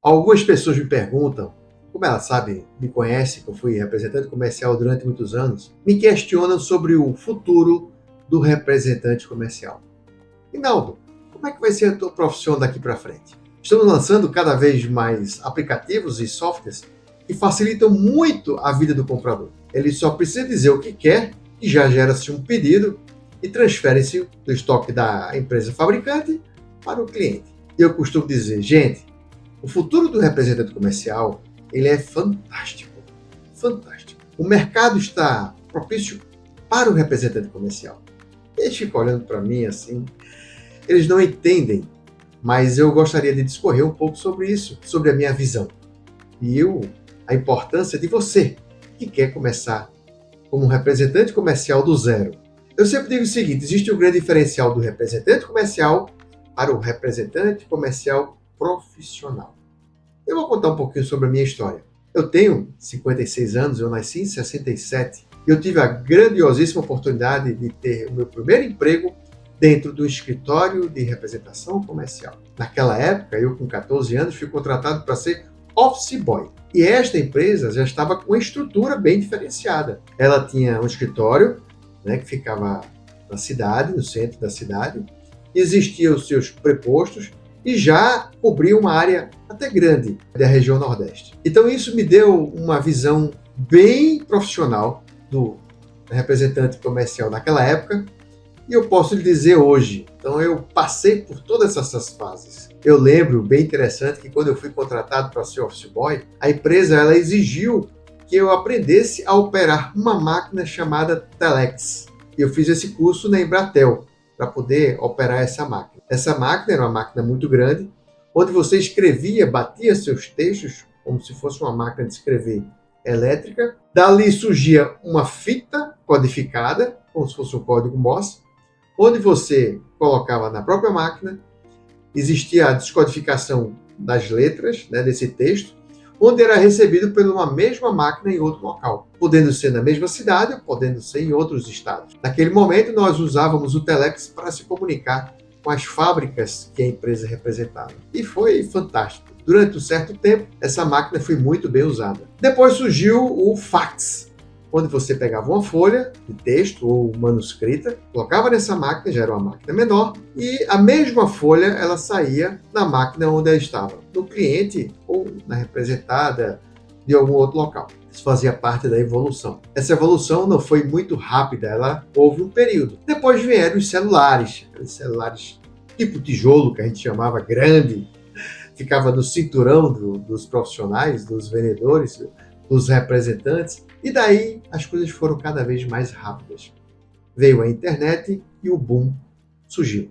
Algumas pessoas me perguntam, como elas sabem, me conhecem, que eu fui representante comercial durante muitos anos, me questionam sobre o futuro do representante comercial. Rinaldo, como é que vai ser a tua profissão daqui para frente? Estamos lançando cada vez mais aplicativos e softwares que facilitam muito a vida do comprador. Ele só precisa dizer o que quer e já gera-se um pedido e transfere-se do estoque da empresa fabricante para o cliente. E eu costumo dizer, gente, o futuro do representante comercial, ele é fantástico. Fantástico. O mercado está propício para o representante comercial. Eles ficam olhando para mim assim, eles não entendem, mas eu gostaria de discorrer um pouco sobre isso, sobre a minha visão. E a importância de você que quer começar como representante comercial do zero. Eu sempre digo o seguinte, existe um grande diferencial do representante comercial para o representante comercial profissional. Eu vou contar um pouquinho sobre a minha história. Eu tenho 56 anos, eu nasci em 67 e eu tive a grandiosíssima oportunidade de ter o meu primeiro emprego dentro do escritório de representação comercial. Naquela época, eu com 14 anos fui contratado para ser office boy. E esta empresa já estava com uma estrutura bem diferenciada. Ela tinha um escritório, que ficava na cidade, no centro da cidade, existiam os seus prepostos e já cobria uma área até grande da região Nordeste. Então isso me deu uma visão bem profissional do representante comercial naquela época e eu posso lhe dizer hoje. Então eu passei por todas essas fases. Eu lembro, bem interessante, que quando eu fui contratado para ser office boy, a empresa ela exigiu que eu aprendesse a operar uma máquina chamada Telex. E eu fiz esse curso na Embratel para poder operar essa máquina. Essa máquina era uma máquina muito grande, onde você escrevia, batia seus textos, como se fosse uma máquina de escrever elétrica. Dali surgia uma fita codificada, como se fosse um código Morse, onde você colocava na própria máquina, existia a descodificação das letras, desse texto, onde era recebido por uma mesma máquina em outro local, podendo ser na mesma cidade ou podendo ser em outros estados. Naquele momento, nós usávamos o Telex para se comunicar com as fábricas que a empresa representava. E foi fantástico. Durante um certo tempo, essa máquina foi muito bem usada. Depois surgiu o fax, onde você pegava uma folha de texto ou manuscrita, colocava nessa máquina, já era uma máquina menor, e a mesma folha ela saía na máquina onde ela estava, no cliente ou na representada de algum outro local. Isso fazia parte da evolução. Essa evolução não foi muito rápida, houve um período. Depois vieram os celulares, aqueles celulares tipo tijolo, que a gente chamava grande, ficava no cinturão dos profissionais, dos vendedores, dos representantes, e daí as coisas foram cada vez mais rápidas. Veio a internet e o boom surgiu.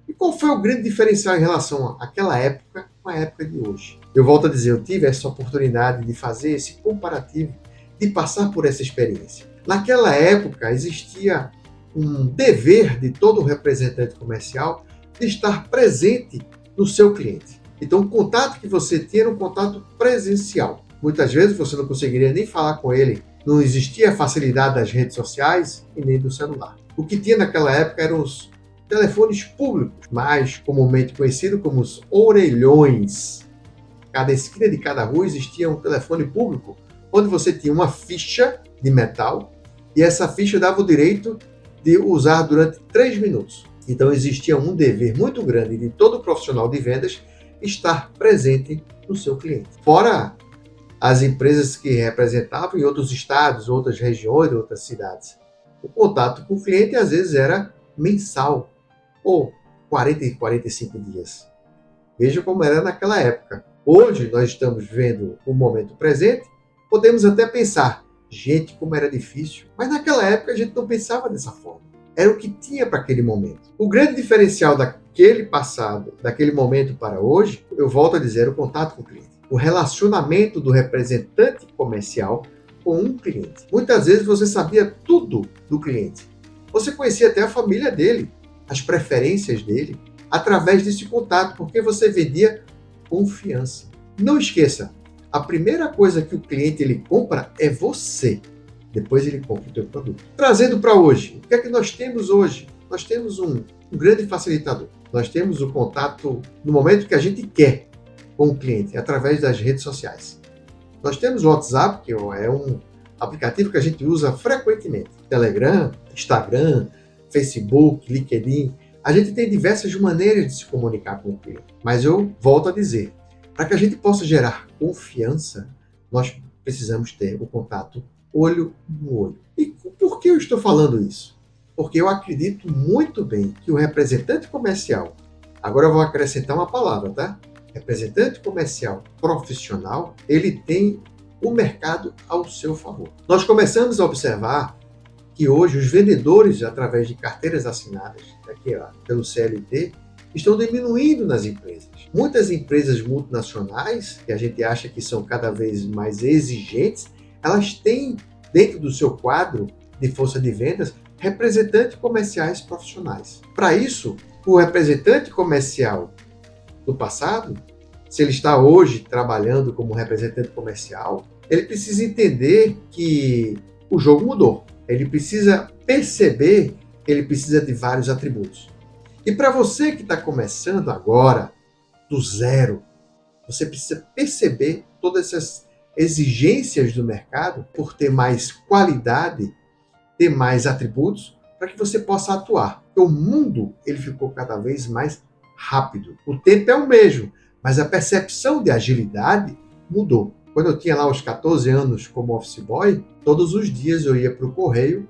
E qual foi o grande diferencial em relação àquela época com a época de hoje? Eu volto a dizer, eu tive essa oportunidade de fazer esse comparativo, de passar por essa experiência. Naquela época existia um dever de todo representante comercial de estar presente no seu cliente. Então o contato que você tinha era um contato presencial. Muitas vezes você não conseguiria nem falar com ele, não existia a facilidade das redes sociais e nem do celular. O que tinha naquela época eram os telefones públicos, mais comumente conhecidos como os orelhões. Cada esquina de cada rua existia um telefone público, onde você tinha uma ficha de metal e essa ficha dava o direito de usar durante 3 minutos. Então existia um dever muito grande de todo profissional de vendas estar presente no seu cliente. Fora as empresas que representavam em outros estados, outras regiões, outras cidades. O contato com o cliente às vezes era mensal ou 40 e 45 dias. Veja como era naquela época. Hoje nós estamos vendo o momento presente, podemos até pensar, gente, como era difícil. Mas naquela época a gente não pensava dessa forma. Era o que tinha para aquele momento. O grande diferencial daquele passado, daquele momento para hoje, eu volto a dizer, o contato com o cliente. O relacionamento do representante comercial com um cliente. Muitas vezes você sabia tudo do cliente. Você conhecia até a família dele, as preferências dele, através desse contato, porque você vendia confiança. Não esqueça, a primeira coisa que o cliente ele compra é você. Depois ele compra o teu produto. Trazendo para hoje, o que é que nós temos hoje? Nós temos um grande facilitador. Nós temos o contato no momento que a gente quer, com o cliente? Através das redes sociais. Nós temos o WhatsApp, que é um aplicativo que a gente usa frequentemente. Telegram, Instagram, Facebook, LinkedIn. A gente tem diversas maneiras de se comunicar com o cliente. Mas eu volto a dizer, para que a gente possa gerar confiança, nós precisamos ter o contato olho no olho. E por que eu estou falando isso? Porque eu acredito muito bem que o representante comercial, agora eu vou acrescentar uma palavra, tá? Representante comercial profissional, ele tem o mercado ao seu favor. Nós começamos a observar que hoje os vendedores, através de carteiras assinadas aqui, pelo CLT, estão diminuindo nas empresas. Muitas empresas multinacionais, que a gente acha que são cada vez mais exigentes, elas têm dentro do seu quadro de força de vendas representantes comerciais profissionais. Para isso, o representante comercial do passado, se ele está hoje trabalhando como representante comercial, ele precisa entender que o jogo mudou. Ele precisa perceber que ele precisa de vários atributos. E para você que está começando agora, do zero, você precisa perceber todas essas exigências do mercado por ter mais qualidade, ter mais atributos, para que você possa atuar. Porque o mundo ele ficou cada vez mais rápido. O tempo é o mesmo, mas a percepção de agilidade mudou. Quando eu tinha lá os 14 anos como office boy, todos os dias eu ia para o correio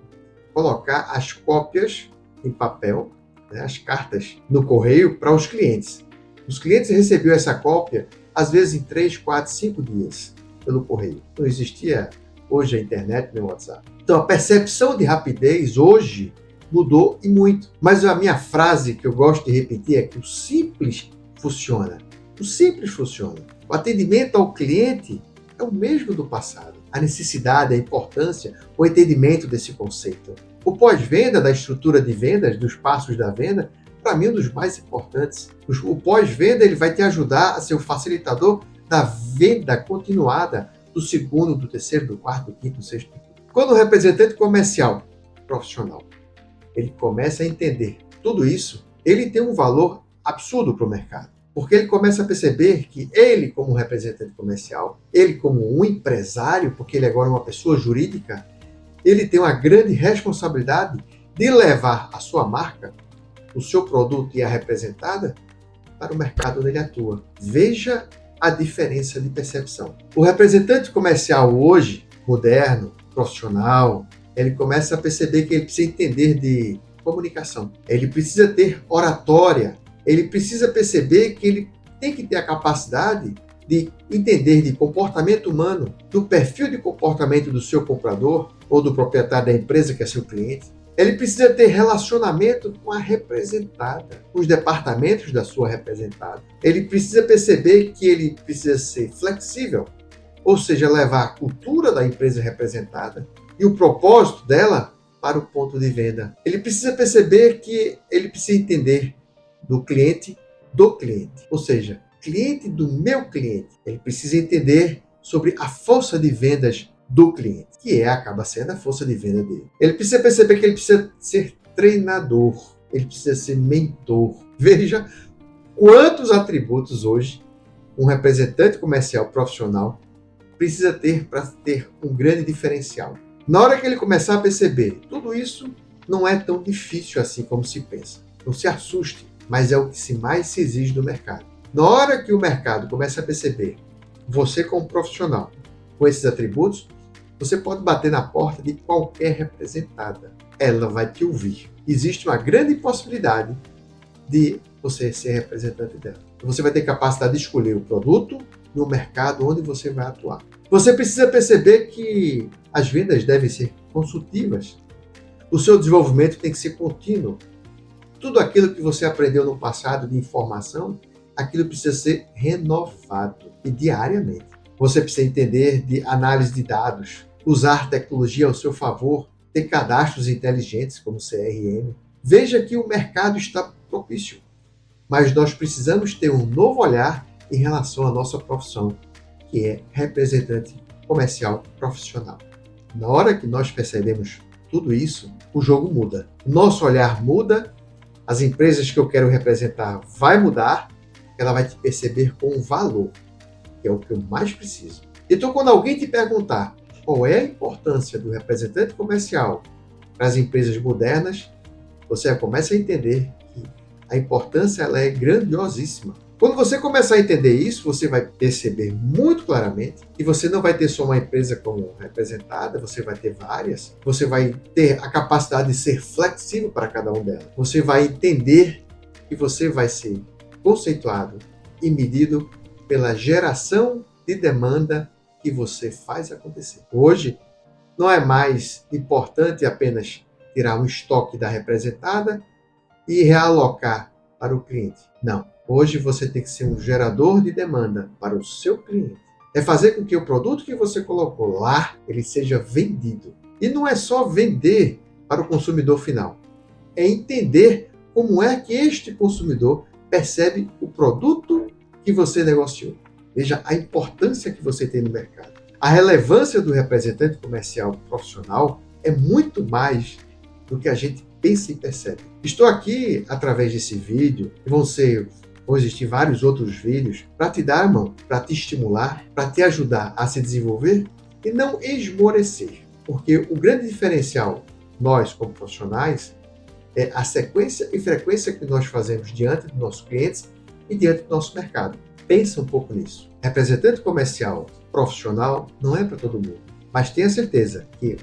colocar as cópias em papel, as cartas no correio para os clientes. Os clientes recebiam essa cópia, às vezes em 3, 4, 5 dias pelo correio. Não existia hoje a internet nem o WhatsApp. Então a percepção de rapidez hoje mudou e muito. Mas a minha frase que eu gosto de repetir é que o simples funciona. O simples funciona. O atendimento ao cliente é o mesmo do passado. A necessidade, a importância, o entendimento desse conceito. O pós-venda, da estrutura de vendas, dos passos da venda, para mim é um dos mais importantes. O pós-venda ele vai te ajudar a ser o facilitador da venda continuada do segundo, do terceiro, do quarto, do quinto, do sexto. Quando o representante comercial profissional ele começa a entender tudo isso, ele tem um valor absurdo para o mercado. Porque ele começa a perceber que ele, como representante comercial, ele como um empresário, porque ele agora é uma pessoa jurídica, ele tem uma grande responsabilidade de levar a sua marca, o seu produto e a representada para o mercado onde ele atua. Veja a diferença de percepção. O representante comercial hoje, moderno, profissional, ele começa a perceber que ele precisa entender de comunicação. Ele precisa ter oratória. Ele precisa perceber que ele tem que ter a capacidade de entender de comportamento humano, do perfil de comportamento do seu comprador ou do proprietário da empresa que é seu cliente. Ele precisa ter relacionamento com a representada, com os departamentos da sua representada. Ele precisa perceber que ele precisa ser flexível, ou seja, levar a cultura da empresa representada e o propósito dela para o ponto de venda. Ele precisa perceber que ele precisa entender do cliente, ou seja, cliente do meu cliente. Ele precisa entender sobre a força de vendas do cliente, que acaba sendo a força de venda dele. Ele precisa perceber que ele precisa ser treinador, ele precisa ser mentor. Veja quantos atributos hoje um representante comercial profissional precisa ter para ter um grande diferencial. Na hora que ele começar a perceber, tudo isso não é tão difícil assim como se pensa. Não se assuste, mas é o que mais se exige do mercado. Na hora que o mercado começa a perceber, você como profissional, com esses atributos, você pode bater na porta de qualquer representada. Ela vai te ouvir. Existe uma grande possibilidade de você ser representante dela. Você vai ter capacidade de escolher o produto e o mercado onde você vai atuar. Você precisa perceber que as vendas devem ser consultivas. O seu desenvolvimento tem que ser contínuo. Tudo aquilo que você aprendeu no passado de informação, aquilo precisa ser renovado e diariamente. Você precisa entender de análise de dados, usar tecnologia ao seu favor, ter cadastros inteligentes como CRM. Veja que o mercado está propício, mas nós precisamos ter um novo olhar em relação à nossa profissão, que é representante comercial profissional. Na hora que nós percebemos tudo isso, o jogo muda. Nosso olhar muda, as empresas que eu quero representar vai mudar, porque ela vai te perceber com valor, que é o que eu mais preciso. Então, quando alguém te perguntar qual é a importância do representante comercial para as empresas modernas, você começa a entender que a importância ela é grandiosíssima. Quando você começar a entender isso, você vai perceber muito claramente que você não vai ter só uma empresa como representada, você vai ter várias. Você vai ter a capacidade de ser flexível para cada um delas. Você vai entender que você vai ser conceituado e medido pela geração de demanda que você faz acontecer. Hoje, não é mais importante apenas tirar um estoque da representada e realocar para o cliente. Não. Hoje você tem que ser um gerador de demanda para o seu cliente. É fazer com que o produto que você colocou lá, ele seja vendido. E não é só vender para o consumidor final. É entender como é que este consumidor percebe o produto que você negociou. Veja a importância que você tem no mercado. A relevância do representante comercial profissional é muito mais do que a gente pensa e percebe. Estou aqui, através desse vídeo, e vão existir vários outros vídeos, para te dar a mão, para te estimular, para te ajudar a se desenvolver e não esmorecer. Porque o grande diferencial, nós como profissionais, é a sequência e frequência que nós fazemos diante dos nossos clientes e diante do nosso mercado. Pensa um pouco nisso. Representante comercial profissional não é para todo mundo, mas tenha certeza que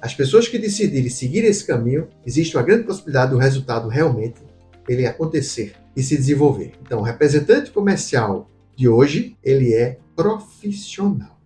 as pessoas que decidirem seguir esse caminho, existe uma grande possibilidade do resultado realmente ele acontecer e se desenvolver. Então, o representante comercial de hoje, ele é profissional.